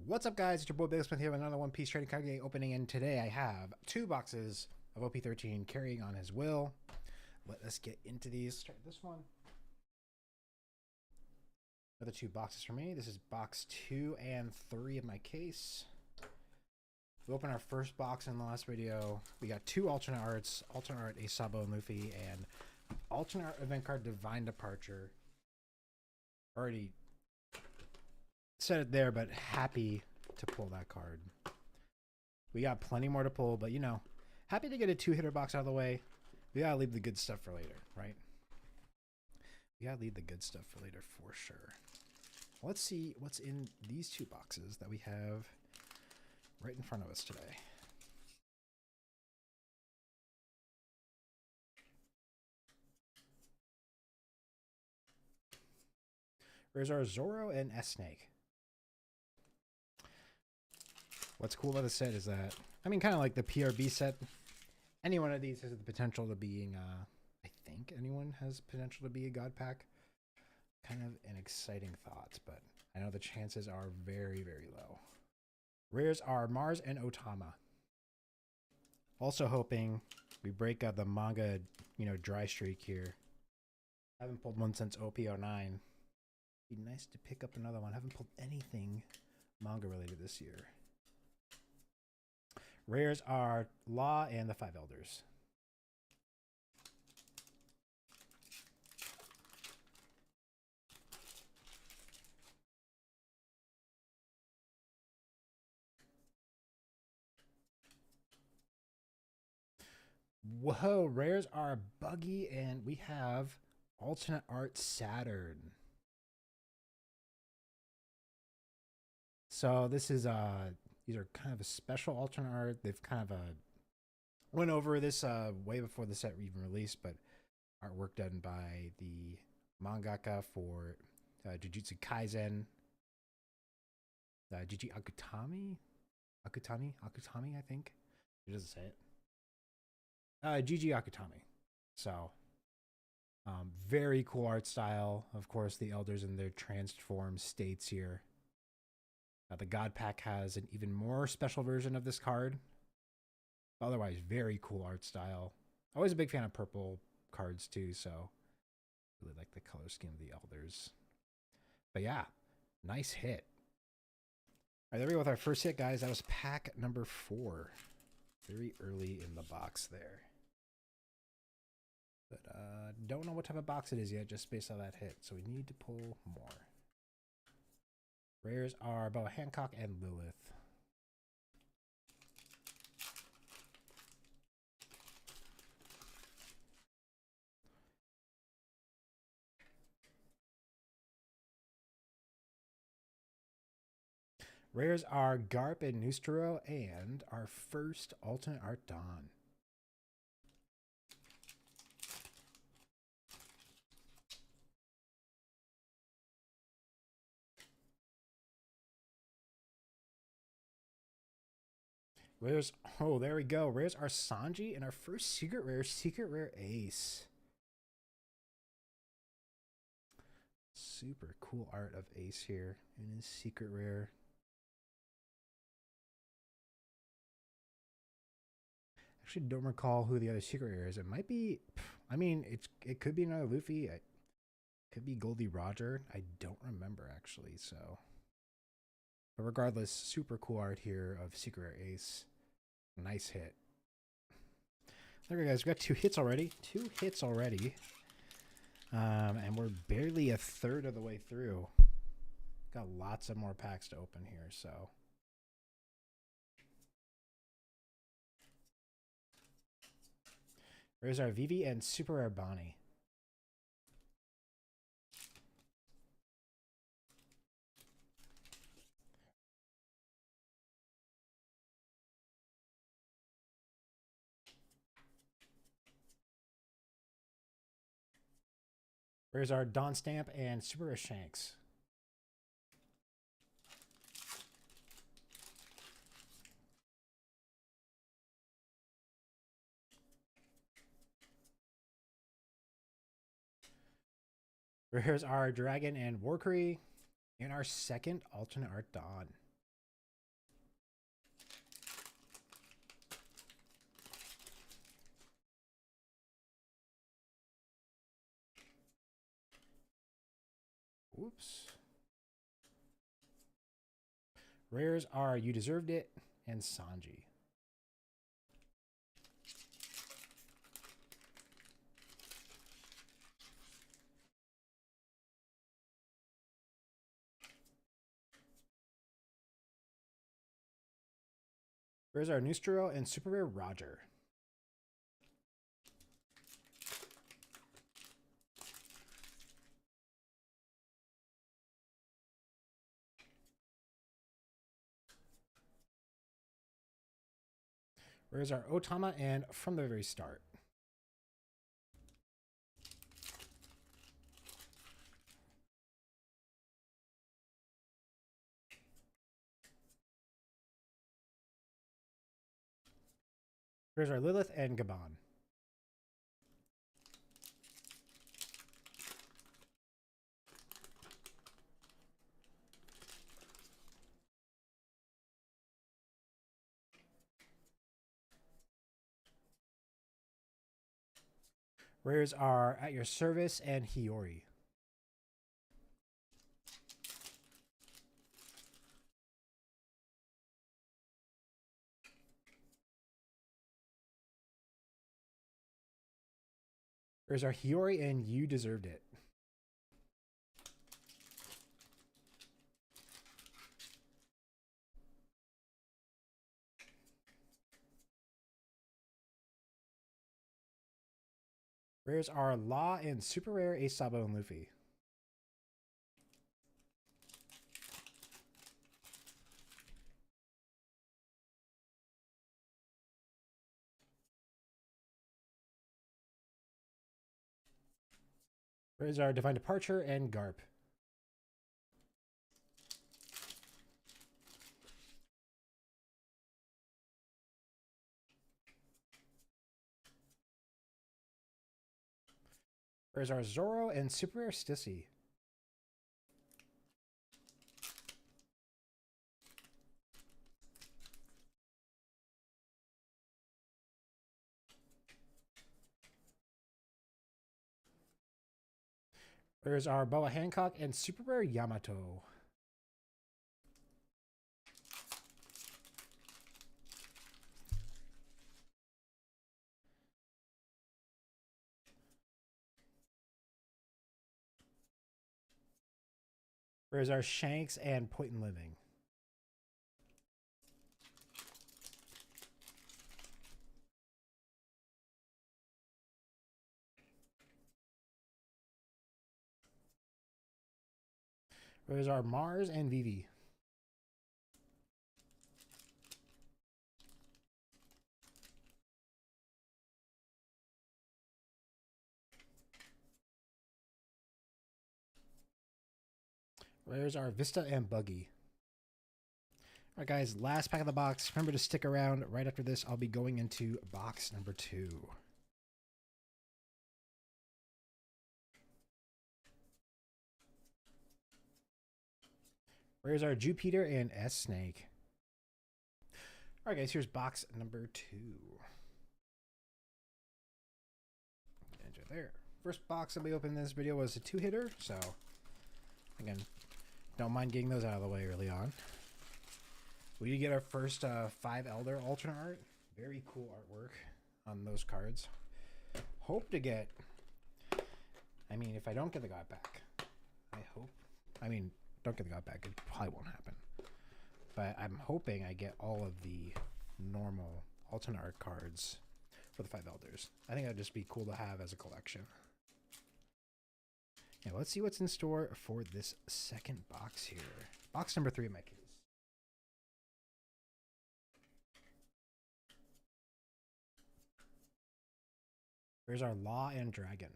What's up, guys? It's your boy Bagelsmith here with another One Piece trading card game opening, and today I have 2 boxes of OP13 carrying on his will. Let us get into these. Start this one. Another 2 boxes for me. This is box 2 and 3 of my case. We opened our first box in the last video. We got 2 alternate arts, alternate art Ace Sabo and Luffy, and alternate art event card Divine Departure. Already said it there, but happy to pull that card. We got plenty more to pull, but you know, happy to get a 2-hitter box out of the way. We gotta leave the good stuff for later, right? We gotta leave the good stuff for later for sure. Let's see what's in these 2 boxes that we have right in front of us today. There's our Zoro and S-Snake. What's cool about the set is that, I mean, kind of like the PRB set, any one of these has the potential to being, I think anyone has potential to be a God Pack. Kind of an exciting thought, but I know the chances are very, very low. Rares are Mars and Otama. Also hoping we break out the manga, you know, dry streak here. Haven't pulled one since OP09. Be nice to pick up another one. Haven't pulled anything manga related this year. Rares are Law and the 5 Elders. Whoa, rares are Buggy, and we have alternate art Saturn. So this is these are kind of a special alternate art. They've kind of went over this way before the set even released, but artwork done by the mangaka for Jujutsu Kaisen, Gigi Akutami, I think. It doesn't say it. Gigi Akutami. So, very cool art style. Of course, the elders in their transformed states here. The God Pack has an even more special version of this card. Otherwise, very cool art style. Always a big fan of purple cards too, so really like the color scheme of the elders. But yeah, nice hit. All right, there we go with our first hit, guys. That was pack number 4. Very early in the box there. But don't know what type of box it is yet, just based on that hit. So we need to pull more. Rares are Boa Hancock and Lilith. Rares are Garp and Nustero, and our first alternate art Dawn. Rares, oh, there we go. Rares are Sanji, and our first secret rare Ace. Super cool art of Ace here in his secret rare. Actually, don't recall who the other secret rare is. It might be, I mean, it could be another Luffy. It could be Goldie Roger. I don't remember actually. So, but regardless, super cool art here of secret rare Ace. Nice hit. There we go, guys. We got 2 hits already. 2 hits already. And we're barely a third of the way through. Got lots of more packs to open here, so. There's our Vivi and super rare Bonnie. There's our Dawn Stamp and super rare Shanks. Here's our Dragon and Warcree, and our second alternate art Dawn. Whoops. Rares are You Deserved It and Sanji. Rares are Nustro and Super Rare Roger. Rares are Otama and From the Very Start. Rares are Lilith and Gabon. Rares are At Your Service and Hiyori. Rares are Hiyori and You Deserved It. Rares are Law and Super Rare Ace Sabo and Luffy. Rares are Divine Departure and Garp. Rares are Zoro and Super Rare Stissy. Rares are Boa Hancock and Super Rare Yamato. Rares are Shanks and Point in Living. Rares are Mars and Vivi. Rares are Vista and Buggy. All right, guys, last pack of the box. Remember to stick around. Right after this, I'll be going into box number 2. Rares are Jupiter and S Snake. All right, guys, here's box number 2. Enter there. First box that we opened in this video was a 2-hitter, so again, don't mind getting those out of the way early on. We did get our first 5 Elder alternate art. Very cool artwork on those cards. Hope to get, I mean, if I don't get the God back, I hope, I mean, don't get the God back, it probably won't happen. But I'm hoping I get all of the normal alternate art cards for the 5 Elders. I think that'd just be cool to have as a collection. Yeah, let's see what's in store for this second box here. Box number 3 of my case. Here's our Law and Dragon.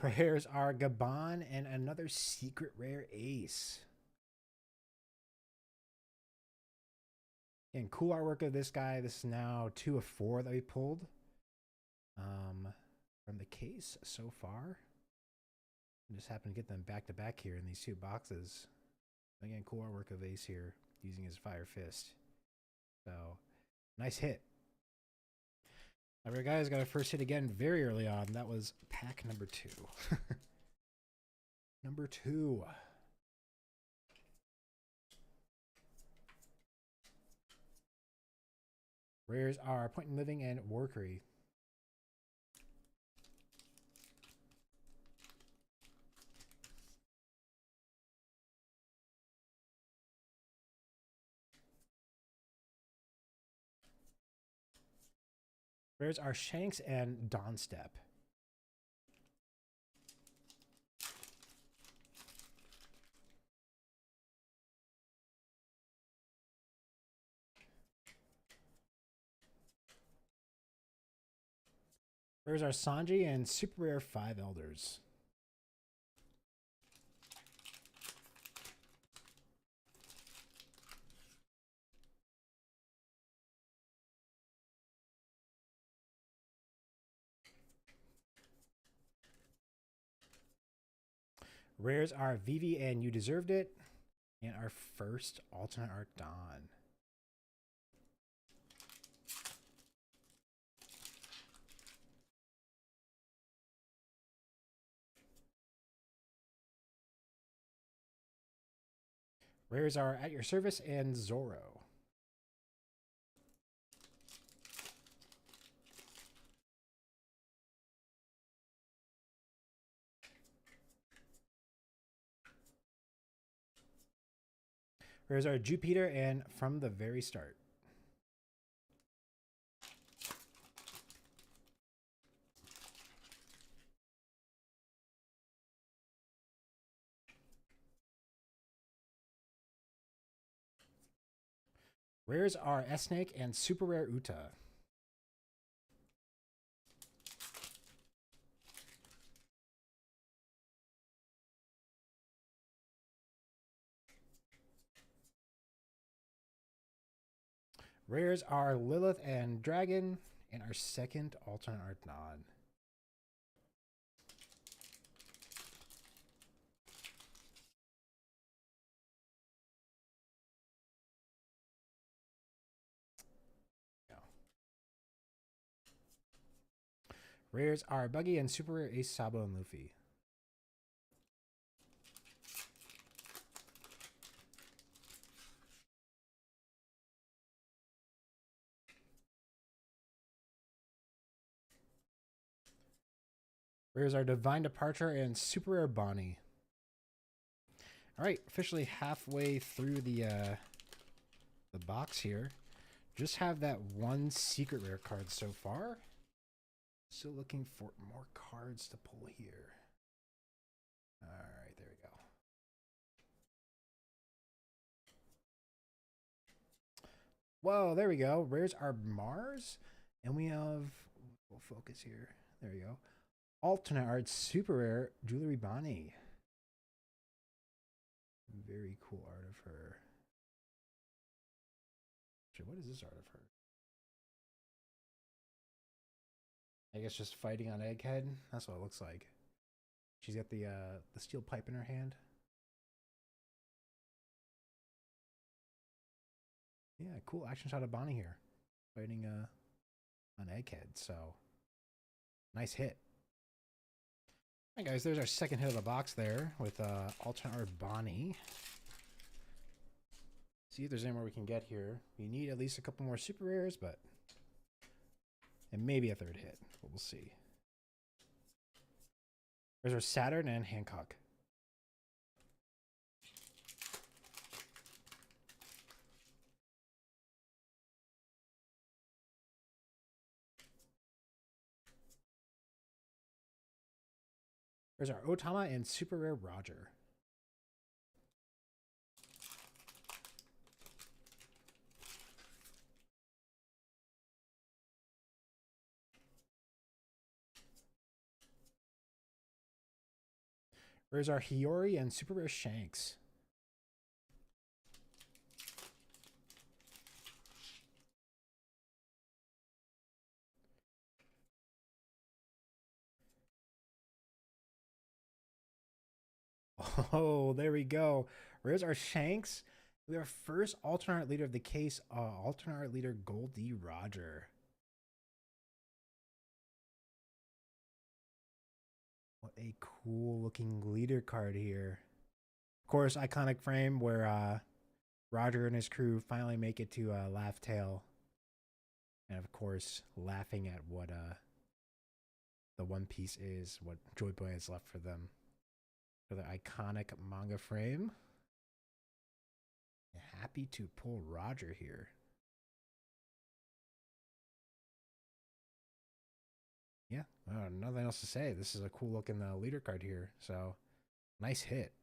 Rares are Gabon and another secret rare ace. And cool artwork of this guy. This is now 2 of 4 that we pulled from the case so far. I just happened to get them back to back here in these 2 boxes. Again, cool artwork of Ace here using his Fire Fist. So, nice hit. All right, guys, got our first hit again very early on. That was pack number 2. Number 2. Rares are Point and Living and Warcry. Rares are Shanks and Dawnstep. Rares are Sanji and super rare 5 Elders. Rares are Vivi and You Deserved It. And our first alternate art Dawn. Rares are At Your Service and Zoro. Rares are Jupiter and From the Very Start. Rares are S-Snake and super rare Uta. Rares are Lilith and Dragon, and our second alternate art Dawn. Rares are Buggy and super rare Ace, Sabo, and Luffy. Rares are Divine Departure and super rare Bonnie. All right, officially halfway through the box here. Just have that one secret rare card so far. Still looking for more cards to pull here. All right, there we go. Whoa, there we go. Rares are Mars, and we have, we'll focus here. There we go. Alternate art, super rare, Jewelry Bonnie. Very cool art of her. Actually, what is this art of her? I guess just fighting on Egghead. That's what it looks like. She's got the steel pipe in her hand. Yeah, cool action shot of Bonnie here, fighting on Egghead. So nice hit. All right, guys, there's our second hit of the box there with alternate art Bonnie. See if there's any more we can get here. We need at least a couple more super rares, but and maybe a third hit. But we'll see. There's our Saturn and Hancock. There's our Otama and super rare Roger. There's our Hiyori and super rare Shanks. Oh, there we go. Where's our Shanks? We have our first alternate art leader of the case, alternate art leader Goldie Roger. What a cool looking leader card here. Of course, iconic frame where Roger and his crew finally make it to Laugh Tale. And of course, laughing at what the One Piece is, what Joy Boy has left for them. For the iconic manga frame. Happy to pull Roger here. Yeah, nothing else to say. This is a cool looking leader card here. So, nice hit.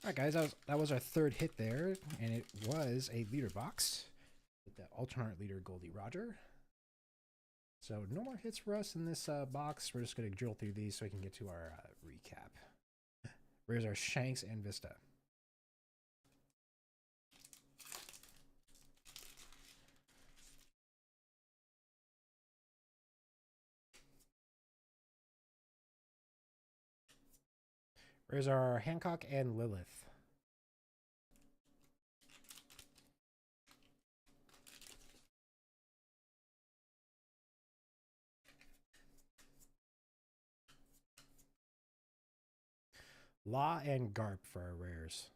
All right, guys, that was our third hit there, and it was a leader box with the alternate leader Goldie Roger. So no more hits for us in this box. We're just going to drill through these so we can get to our recap. Where's our Shanks and Vista? Where's our Hancock and Lilith? Law and Garp for our rares.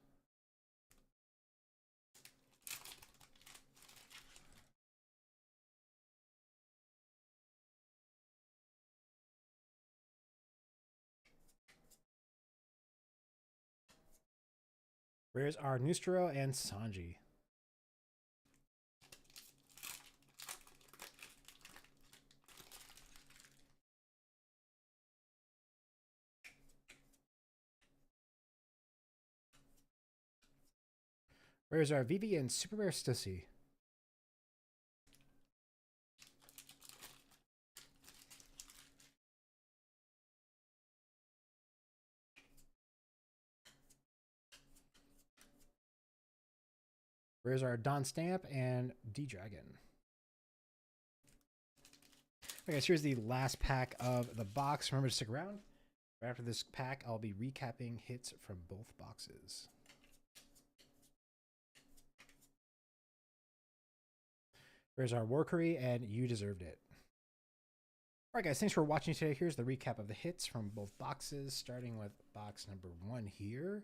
Where's our Nustro and Sanji? Where's our Vivi and Super Rare Stussy? Where's our Don Stamp and D-Dragon? Okay, guys, here's the last pack of the box. Remember to stick around. Right after this pack, I'll be recapping hits from both boxes. There's our Warcurry, and You Deserved It. All right, guys, thanks for watching today. Here's the recap of the hits from both boxes, starting with box number 1 here.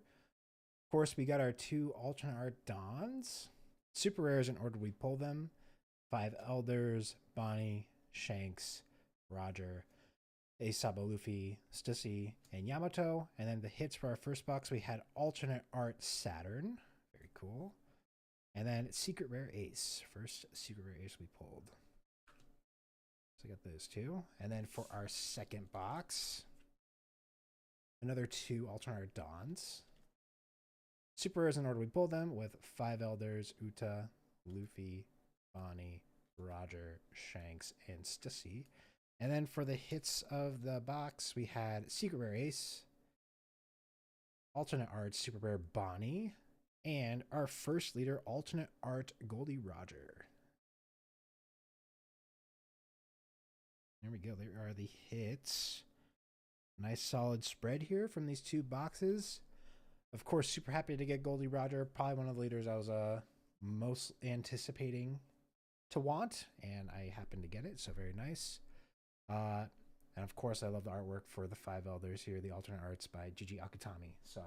Of course, we got our 2 alternate art Dons. Super rares in order we pull them. 5 Elders, Bonnie, Shanks, Roger, Aesop, Luffy, Stussy, and Yamato. And then the hits for our first box, we had alternate art Saturn. Very cool. And then secret rare Ace. First secret rare Ace we pulled. So I got those 2. And then for our second box, another 2 alternate art Dons. Super rares in order we pulled them with 5 Elders, Uta, Luffy, Bonnie, Roger, Shanks, and Stussy. And then for the hits of the box, we had secret rare Ace, alternate art super rare Bonnie, and our first leader alternate art Goldie Roger. There we go. There are the hits. Nice solid spread here from these 2 boxes. Of course, super happy to get Goldie Roger. Probably one of the leaders I was most anticipating to want, and I happened to get it, so very nice. And of course, I love the artwork for the 5 Elders here, the alternate arts by Gigi Akutami. So,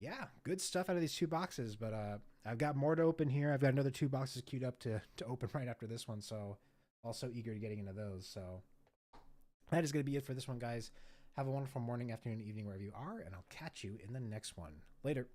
yeah, good stuff out of these 2 boxes, but I've got more to open here. I've got another 2 boxes queued up to open right after this one, so also eager to getting into those. So, that is going to be it for this one, guys. Have a wonderful morning, afternoon, evening, wherever you are, and I'll catch you in the next one. Later.